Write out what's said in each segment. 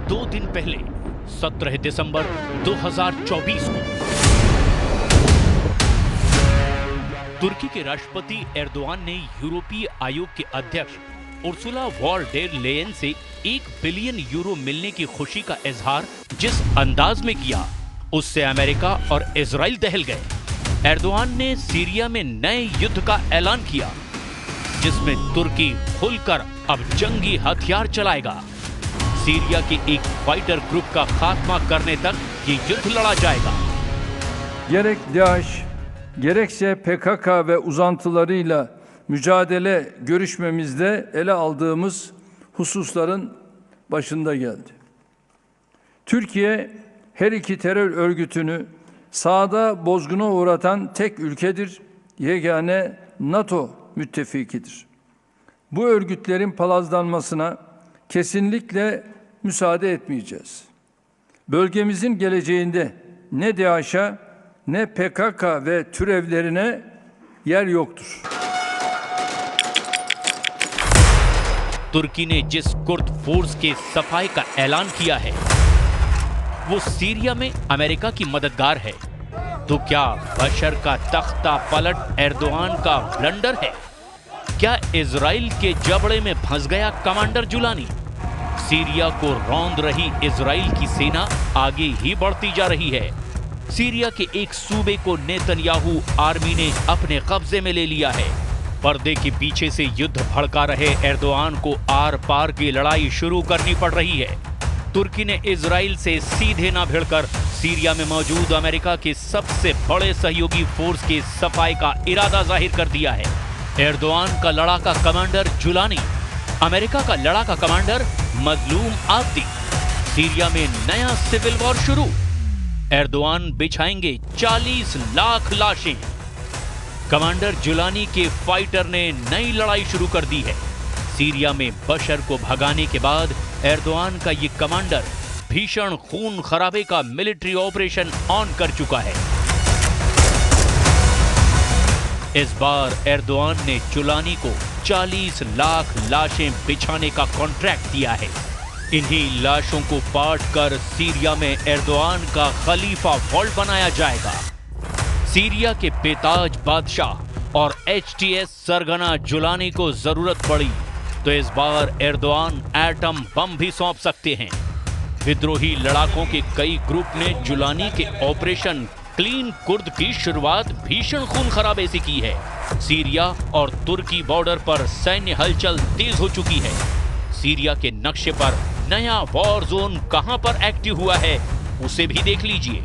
2 दिन पहले 17 दिसंबर 2024 को तुर्की के राष्ट्रपति एर्दोआन ने यूरोपीय आयोग के अध्यक्ष उर्सुला वॉन डेर लेयन से 1 बिलियन यूरो मिलने की खुशी का इजहार जिस अंदाज में किया, उससे अमेरिका और इजराइल दहल गए। एर्दोआन ने सीरिया में नए युद्ध का ऐलान किया, जिसमें तुर्की खुलकर अब जंगी हथियार चलाएगा। सीरिया के एक फाइटर ग्रुप का खात्मा करने तक ये युद्ध लड़ा जाएगा। Gerek DAEŞ, gerekse PKK ve uzantılarıyla mücadele görüşmemizde ele aldığımız hususların başında geldi. Türkiye her iki terör örgütünü sahada bozguna uğratan tek ülkedir, yegane NATO müttefikidir. Bu örgütlerin palazlanmasına kesinlikle müsaade etmeyeceğiz. Bölgemizin geleceğinde ne DAEŞ'e ne PKK ve türevlerine yer yoktur. तुर्की ने जिस Kurd force के सफाई का ऐलान किया है, वो Syria में अमेरिका की मददगार है। तो क्या बशर का तख्ता पलट एर्दोआन का ब्लंडर है? क्या इजराइल के जबड़े में फंस गया कमांडर जुलानी? सीरिया को रौंद रही इजराइल की सेना आगे ही बढ़ती जा रही है। सीरिया के एक सूबे को नेतन्याहू आर्मी ने अपने कब्जे में ले लिया है। पर्दे के पीछे से युद्ध भड़का रहे एर्दोआन को आर पार की लड़ाई शुरू करनी पड़ रही है। तुर्की ने इजराइल से सीधे ना भिड़कर सीरिया में मौजूद अमेरिका के सबसे बड़े सहयोगी फोर्स के सफाई का इरादा जाहिर कर दिया है। एर्दोआन का लड़ाका कमांडर जुलानी, अमेरिका का लड़ाका कमांडर मजलूम आब्दी। सीरिया में नया सिविल वॉर शुरू। एर्दोआन बिछाएंगे 40 लाख लाशें। कमांडर जुलानी के फाइटर ने नई लड़ाई शुरू कर दी है। सीरिया में बशर को भगाने के बाद एर्दोआन का ये कमांडर भीषण खून खराबे का मिलिट्री ऑपरेशन ऑन कर चुका है। इस बार एर्दोआन ने जुलानी को 40 लाख लाशें बिछाने का कॉन्ट्रैक्ट दिया है। इन्हीं लाशों को पाट कर सीरिया में एर्दोआन का खलीफा वॉल्ट बनाया जाएगा। सीरिया के बेताज बादशाह और HTS सरगना जुलानी को जरूरत पड़ी तो इस बार एर्दोआन एटम बम भी सौंप सकते हैं। विद्रोही लड़ाकों के कई ग्रुप ने जुलानी के ऑपरेशन क्लीन कुर्द की शुरुआत भीषण खून खराबे से की है। सीरिया और तुर्की बॉर्डर पर सैन्य हलचल तेज हो चुकी है। सीरिया के नक्शे पर नया वॉर जोन कहां पर एक्टिव हुआ है, उसे भी देख लीजिए।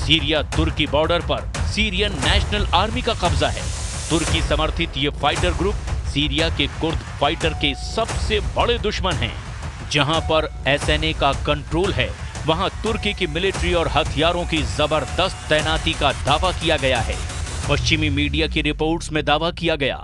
सीरिया तुर्की बॉर्डर पर सीरियन नेशनल आर्मी का कब्जा है। तुर्की समर्थित ये फाइटर ग्रुप सीरिया के कुर्द फाइटर के सबसे बड़े दुश्मन हैं। जहां पर SNA का कंट्रोल है, वहां तुर्की की मिलिट्री और हथियारों की जबरदस्त तैनाती का दावा किया गया है। पश्चिमी मीडिया की रिपोर्ट्स में दावा किया गया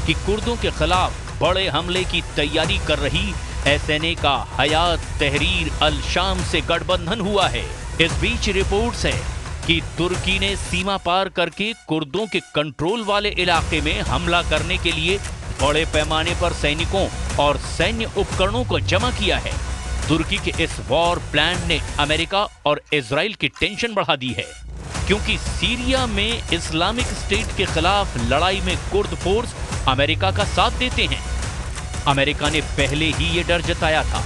कि कुर्दों के खिलाफ बड़े हमले की तैयारी कर रही SNA का हयात तहरीर अल शाम से गठबंधन हुआ है। इस बीच रिपोर्ट्स है कि तुर्की ने सीमा पार करके कुर्दों के कंट्रोल वाले इलाके में हमला करने के लिए बड़े पैमाने पर सैनिकों और सैन्य उपकरणों को जमा किया है। तुर्की के इस वॉर प्लान ने अमेरिका और इजराइल की टेंशन बढ़ा दी है, क्योंकि सीरिया में इस्लामिक स्टेट के खिलाफ लड़ाई में कुर्द फोर्स अमेरिका का साथ देते हैं। अमेरिका ने पहले ही ये डर जताया था।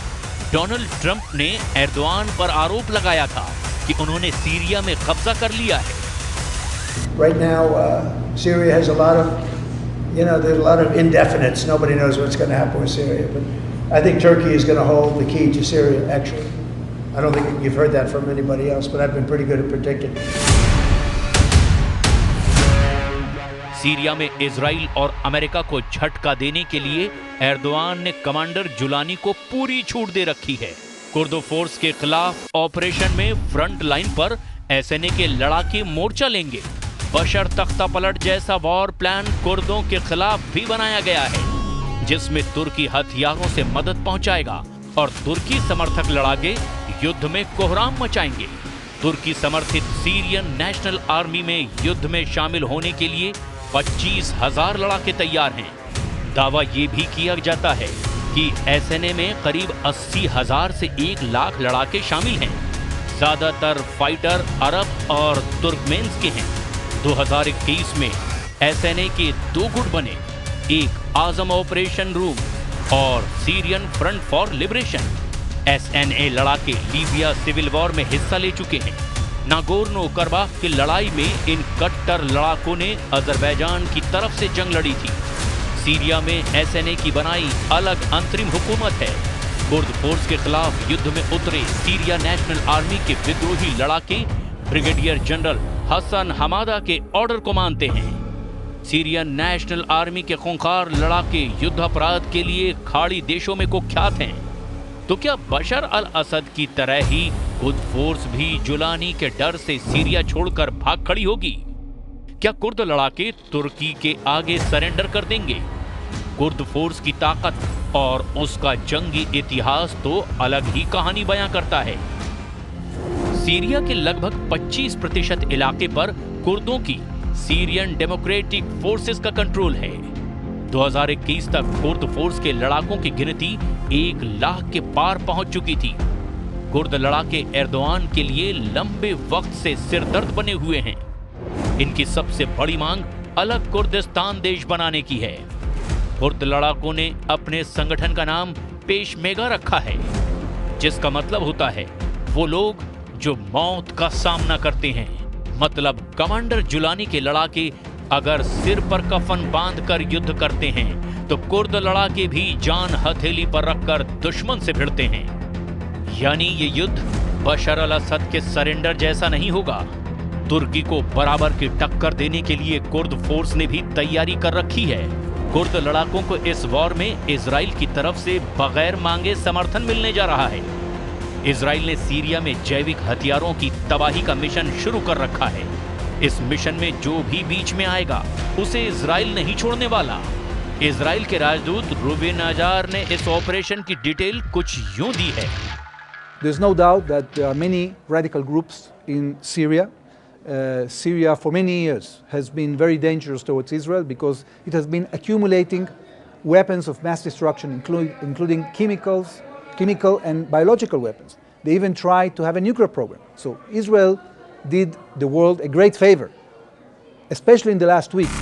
डोनाल्ड ट्रंप ने एर्दोआन पर आरोप लगाया था कि उन्होंने सीरिया में कब्जा कर लिया है। Right now, Syria has a lot of, there's a lot of indefinites. Nobody knows what's going to happen with Syria, but I think Turkey is going to hold the key to Syria. Actually, I don't think you've heard that from anybody else, but I've been pretty good at predicting. Syria में Israel और America को झटका देने के लिए Erdogan ने commander Jolani को पूरी छूट दे रखी है। कुर्द फोर्स के खिलाफ ऑपरेशन में फ्रंट लाइन पर SNA के लड़ाके मोर्चा लेंगे। बशर तख्ता पलट जैसा वॉर प्लान कुर्दों के खिलाफ भी बनाया गया है, जिसमें तुर्की हथियारों से मदद पहुंचाएगा और तुर्की समर्थक लड़ाके युद्ध में कोहराम मचाएंगे। तुर्की समर्थित सीरियन नेशनल आर्मी में युद्ध में शामिल होने के लिए 25,000 लड़ाके तैयार हैं। दावा ये भी किया जाता है कि एसएनए में करीब 80,000 से 1 लाख लड़ाके शामिल हैं। ज्यादातर फाइटर अरब और तुर्कमेन्स के हैं। 2021 में एसएनए के 2 गुट बने, एक आजम ऑपरेशन रूम और Syrian front for liberation. SNA लड़ाके लीबिया सिविल वॉर में हिस्सा ले चुके हैं। नागोर्नो करबाख की लड़ाई में इन कट्टर लड़ाकों ने अजरबैजान की तरफ से जंग लड़ी थी। सीरिया में एसएनए की बनाई अलग अंतरिम हुकूमत है। कुर्द फोर्स के खिलाफ युद्ध में उतरे सीरिया नेशनल आर्मी के विद्रोही लड़ाके ब्रिगेडियर जनरल हसन हमादा के ऑर्डर को मानते हैं। सीरियन नेशनल आर्मी के खूंखार लड़ाके युद्ध अपराध के लिए खाड़ी देशों में कुख्यात हैं। तो क्या बशर अल असद की तरह ही कुर्द फोर्स भी जुलानी के डर से सीरिया छोड़कर भाग खड़ी होगी? क्या कुर्द लड़ाके तुर्की के आगे सरेंडर कर देंगे? कुर्द फोर्स की ताकत और उसका जंगी इतिहास तो अलग ही कहानी बयां करता है। सीरिया के लगभग 25% इलाके पर कुर्दों की सीरियन डेमोक्रेटिक फोर्सेस का कंट्रोल है। 2021 तक कुर्द फोर्स के लड़ाकों की गिनती 1 लाख के पार पहुंच चुकी थी। कुर्द लड़ाके एर्दोआन के लिए लंबे वक्त से सिरदर्द बने हुए हैं। इनकी सबसे बड़ी मांग अलग कुर्दिस्तान देश बनाने की है। कुर्द लड़ाकों ने अपने संगठन का नाम पेशमेगा रखा है, जिसका मतलब होता है वो लोग जो मौत का सामना करते हैं। मतलब कमांडर जुलानी के लड़ाके अगर सिर पर कफन बांधकर युद्ध करते हैं तो कुर्द लड़ाके भी जान हथेली पर रखकर दुश्मन से भिड़ते हैं। यानी ये युद्ध बशर अल असद के सरेंडर जैसा नहीं होगा। तुर्की को बराबर की टक्कर देने के लिए कुर्द फोर्स ने भी तैयारी कर रखी है। कुर्द लड़ाकों को इस वॉर में इजराइल की तरफ से बगैर मांगे समर्थन मिलने जा रहा है। इजराइल ने सीरिया में जैविक हथियारों की तबाही का मिशन शुरू कर रखा है। इस मिशन में जो भी बीच में आएगा उसे इजराइल नहीं छोड़ने वाला। इजराइल के राजदूत रूबेन अजार ने इस ऑपरेशन की डिटेल कुछ यूं दी है। There's no doubt that there are many radical groups in Syria. Syria for many years has been very dangerous towards Israel because it has been accumulating weapons of mass destruction, including chemical and biological weapons. They even tried to have a nuclear program. So Israel did the world a great favor, especially in the last week.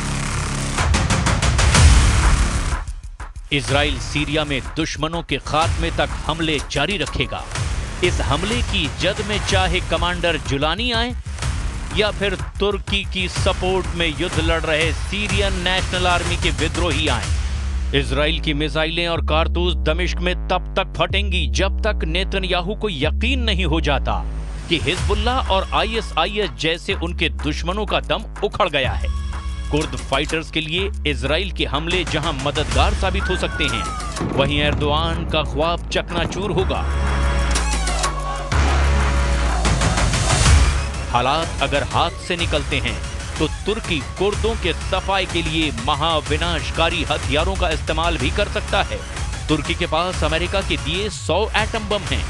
Israel Syria में दुश्मनों के खात्मे तक हमले जारी रखेगा। इस हमले की जद में चाहे कमांडर जुलानी आए या फिर तुर्की की सपोर्ट में युद्ध लड़ रहे सीरियन नेशनल आर्मी के विद्रोही आए। इजराइल की मिसाइलें और कारतूस दमिश्क में तब तक फटेंगी जब तक नेतन्याहू को यकीन नहीं हो जाता कि हिजबुल्लाह और आईएसआईएस जैसे उनके दुश्मनों का दम उखड़ गया है। कुर्द फाइटर्स के लिए इजराइल के हमले जहां मददगार साबित हो सकते हैं, वहीं एर्दोआन का ख्वाब चकनाचूर होगा। हालात अगर हाथ से निकलते हैं तो तुर्की कुर्दों के सफाई के लिए महाविनाशकारी हथियारों का इस्तेमाल भी कर सकता है। तुर्की के पास अमेरिका के दिए 100 एटम बम हैं।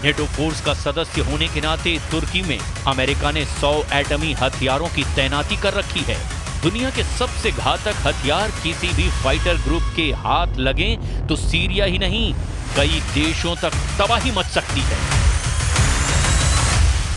नेटो फोर्स का सदस्य होने के नाते तुर्की में अमेरिका ने 100 एटमी हथियारों की तैनाती कर रखी है। दुनिया के सबसे घातक हथियार किसी भी फाइटर ग्रुप के हाथ लगें तो सीरिया ही नहीं, कई देशों तक तबाही मच सकती है।